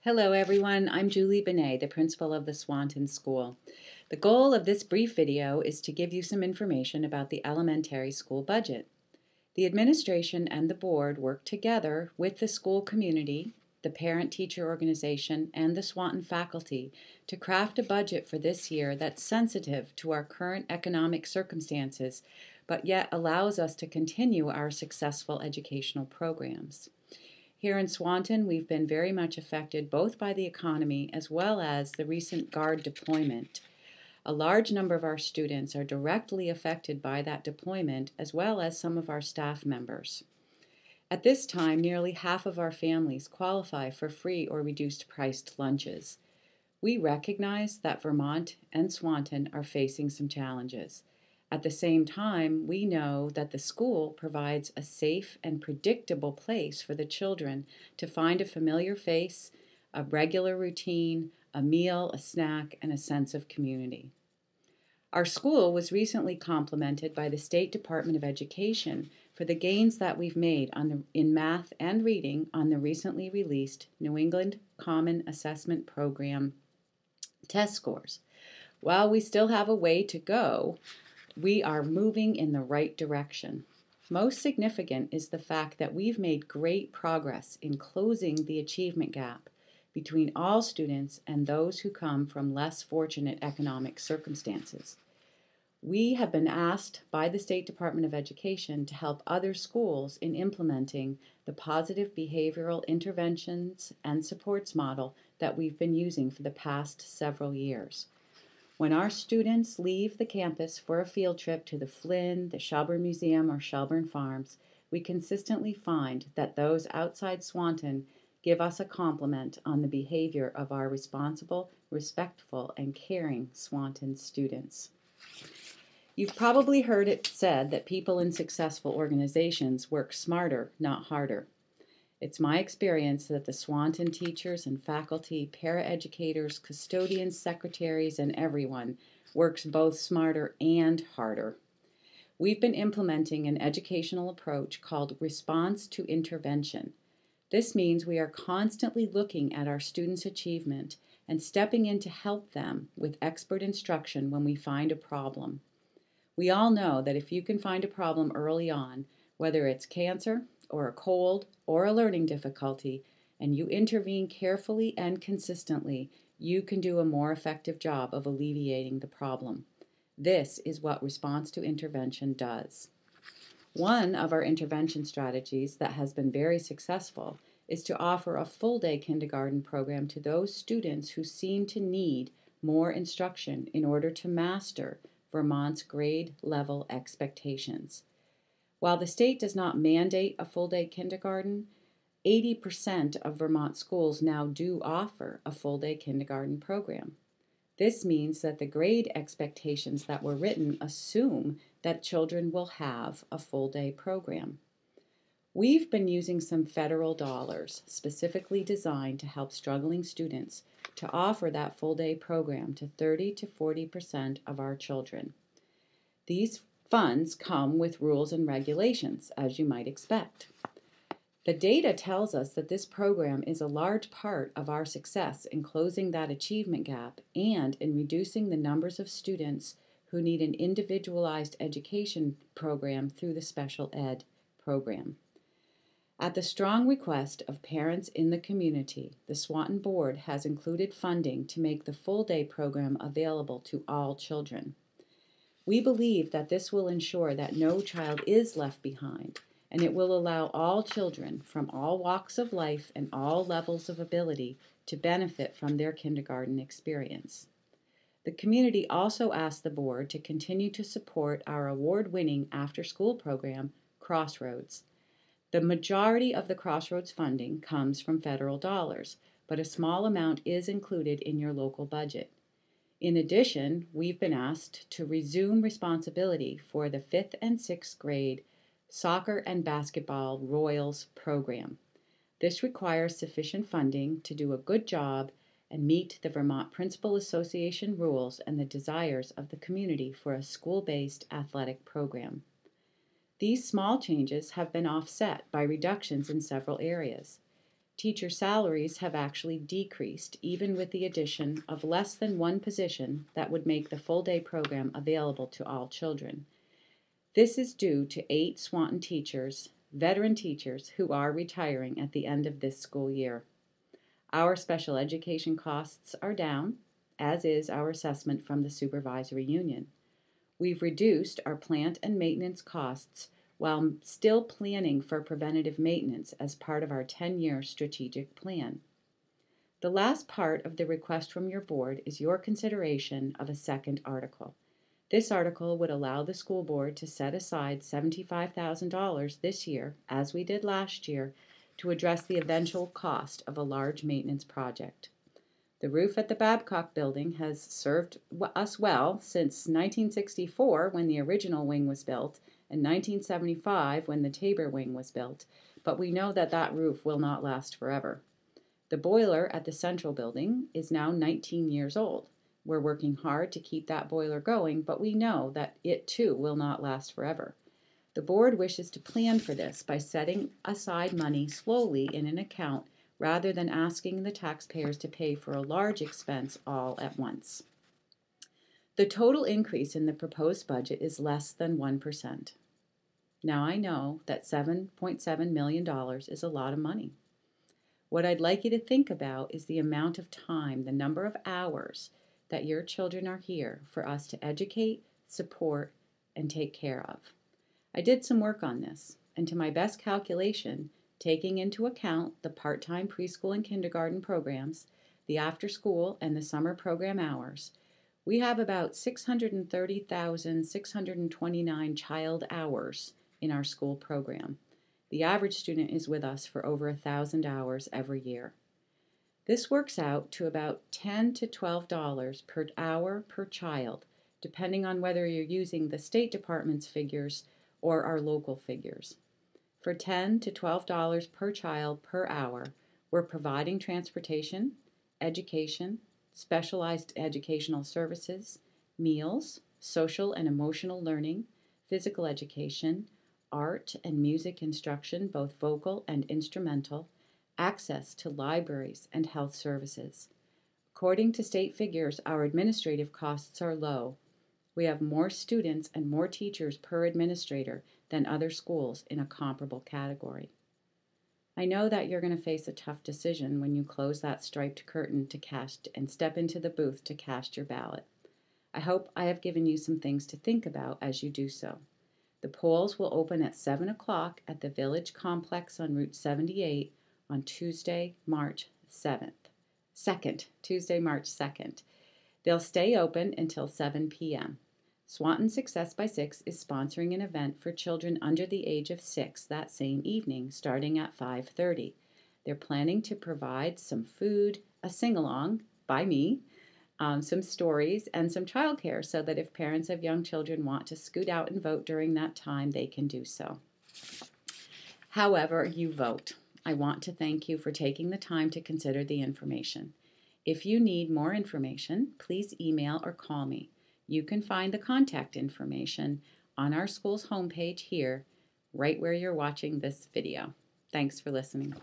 Hello everyone, I'm Julie Benay, the principal of the Swanton School. The goal of this brief video is to give you some information about the elementary school budget. The administration and the board work together with the school community, the parent-teacher organization, and the Swanton faculty to craft a budget for this year that's sensitive to our current economic circumstances, but yet allows us to continue our successful educational programs. Here in Swanton, we've been very much affected both by the economy as well as the recent Guard deployment. A large number of our students are directly affected by that deployment as well as some of our staff members. At this time, nearly half of our families qualify for free or reduced priced lunches. We recognize that Vermont and Swanton are facing some challenges. At the same time, we know that the school provides a safe and predictable place for the children to find a familiar face, a regular routine, a meal, a snack, and a sense of community. Our school was recently complimented by the State Department of Education for the gains that we've made in math and reading on the recently released New England Common Assessment Program test scores. While we still have a way to go, we are moving in the right direction. Most significant is the fact that we've made great progress in closing the achievement gap between all students and those who come from less fortunate economic circumstances. We have been asked by the State Department of Education to help other schools in implementing the positive behavioral interventions and supports model that we've been using for the past several years. When our students leave the campus for a field trip to the Flynn, the Shelburne Museum, or Shelburne Farms, we consistently find that those outside Swanton give us a compliment on the behavior of our responsible, respectful, and caring Swanton students. You've probably heard it said that people in successful organizations work smarter, not harder. It's my experience that the Swanton teachers and faculty, paraeducators, custodians, secretaries, and everyone works both smarter and harder. We've been implementing an educational approach called response to intervention. This means we are constantly looking at our students' achievement and stepping in to help them with expert instruction when we find a problem. We all know that if you can find a problem early on, whether it's cancer or a cold or a learning difficulty, and you intervene carefully and consistently, you can do a more effective job of alleviating the problem. This is what response to intervention does. One of our intervention strategies that has been very successful is to offer a full-day kindergarten program to those students who seem to need more instruction in order to master Vermont's grade level expectations. While the state does not mandate a full-day kindergarten, 80% of Vermont schools now do offer a full-day kindergarten program. This means that the grade expectations that were written assume that children will have a full-day program. We've been using some federal dollars specifically designed to help struggling students to offer that full-day program to 30 to 40% of our children. These funds come with rules and regulations, as you might expect. The data tells us that this program is a large part of our success in closing that achievement gap and in reducing the numbers of students who need an individualized education program through the special ed program. At the strong request of parents in the community, the Swanton Board has included funding to make the full-day program available to all children. We believe that this will ensure that no child is left behind, and it will allow all children from all walks of life and all levels of ability to benefit from their kindergarten experience. The community also asked the board to continue to support our award-winning after-school program, Crossroads. The majority of the Crossroads funding comes from federal dollars, but a small amount is included in your local budget. In addition, we've been asked to resume responsibility for the 5th and 6th grade soccer and basketball Royals program. This requires sufficient funding to do a good job and meet the Vermont Principal Association rules and the desires of the community for a school-based athletic program. These small changes have been offset by reductions in several areas. Teacher salaries have actually decreased, even with the addition of less than one position that would make the full-day program available to all children. This is due to 8 Swanton teachers, veteran teachers, who are retiring at the end of this school year. Our special education costs are down, as is our assessment from the supervisory union. We've reduced our plant and maintenance costs while still planning for preventative maintenance as part of our 10-year strategic plan. The last part of the request from your board is your consideration of a second article. This article would allow the school board to set aside $75,000 this year, as we did last year, to address the eventual cost of a large maintenance project. The roof at the Babcock building has served us well since 1964, when the original wing was built, and 1975, when the Tabor wing was built, but we know that that roof will not last forever. The boiler at the central building is now 19 years old. We're working hard to keep that boiler going, but we know that it too will not last forever. The board wishes to plan for this by setting aside money slowly in an account rather than asking the taxpayers to pay for a large expense all at once. The total increase in the proposed budget is less than 1%. Now I know that $7.7 million is a lot of money. What I'd like you to think about is the amount of time, the number of hours that your children are here for us to educate, support, and take care of. I did some work on this, and to my best calculation, taking into account the part-time preschool and kindergarten programs, the after-school and the summer program hours, we have about 630,629 child hours in our school program. The average student is with us for over 1,000 hours every year. This works out to about $10 to $12 per hour per child, depending on whether you're using the State Department's figures or our local figures. For $10 to $12 per child per hour, we're providing transportation, education, specialized educational services, meals, social and emotional learning, physical education, art and music instruction, both vocal and instrumental, access to libraries and health services. According to state figures, our administrative costs are low. We have more students and more teachers per administrator than other schools in a comparable category. I know that you're going to face a tough decision when you close that striped curtain to cast and step into the booth to cast your ballot. I hope I have given you some things to think about as you do so. The polls will open at 7 o'clock at the Village Complex on Route 78 on Tuesday, March 2nd. Tuesday, March 2nd. They'll stay open until 7 p.m. Swanton Success by 6 is sponsoring an event for children under the age of 6 that same evening, starting at 5:30. They're planning to provide some food, a sing-along by me, some stories, and some childcare so that if parents of young children want to scoot out and vote during that time, they can do so. However you vote, I want to thank you for taking the time to consider the information. If you need more information, please email or call me. You can find the contact information on our school's homepage here, right where you're watching this video. Thanks for listening.